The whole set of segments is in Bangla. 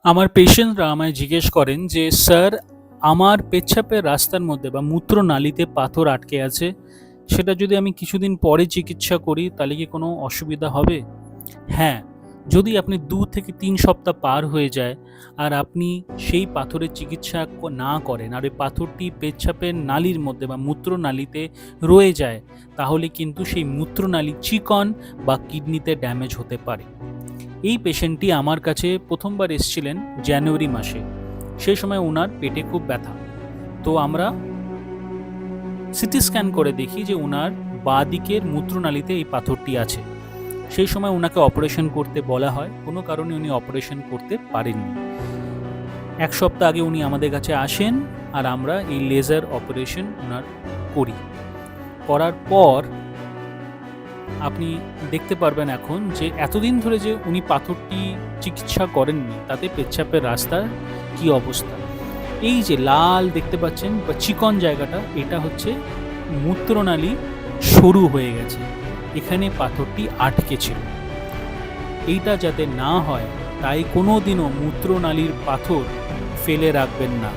আমার পেশেন্টরা আমায় জিজ্ঞেস করেন যে, "স্যার, আমার পেচ্ছাপের রাস্তার মধ্যে বা মূত্রনালীতে পাথর আটকে আছে। সেটা যদি আমি কিছুদিন পরে চিকিৎসা করি তাহলে কি কোনো অসুবিধা হবে?" হ্যাঁ, যদি আপনি ২ থেকে ৩ সপ্তাহ পার হয়ে যায় আর আপনি সেই পাথরের চিকিৎসা না করেন আর ওই পাথরটি পেচ্ছাপের নালীর মধ্যে বা মূত্রনালীতে রয়ে যায়, তাহলে কিন্তু সেই মূত্রনালী চিকন বা কিডনিতে ড্যামেজ হতে পারে। এই পেশেন্টটি আমার কাছে প্রথমবার এসেছিলেন জানুয়ারি মাসে। সেই সময় উনার পেটে খুব ব্যথা। তো আমরা সিটি স্ক্যান করে দেখি যে উনার বাঁদিকের মূত্রনালীতে এই পাথরটি আছে। সেই সময় উনাকে অপারেশন করতে বলা হয়। কোনো কারণে উনি অপারেশন করতে পারেননি। ১ সপ্তাহ আগে উনি আমাদের কাছে আসেন আর আমরা এই লেজার অপারেশন উনার করি। করার পর আপনি দেখতে পারবেন এখন যে এতদিন ধরে যে উনি পাথরটি চিকিৎসা করেননি, তাতে পেচ্ছাপের রাস্তার কী অবস্থা। এই যে লাল দেখতে পাচ্ছেন বা চিকন জায়গাটা, এটা হচ্ছে মূত্রনালী সরু হয়ে গেছে। এখানে পাথরটি আটকে ছিল। এইটা যাতে না হয় তাই কোনো দিনও মূত্রনালীর পাথর ফেলে রাখবেন না।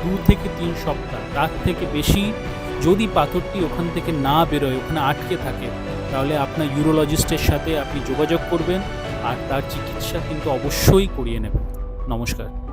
২ থেকে ৩ সপ্তাহ, তার থেকে বেশি যদি পাথরটি ওখান থেকে না বেরোয়, ওখানে আটকে থাকে, তাহলে আপনার ইউরোলজিস্টের সাথে আপনি যোগাযোগ করবেন আর তার চিকিৎসা কিন্তু অবশ্যই করিয়ে নেবেন। নমস্কার।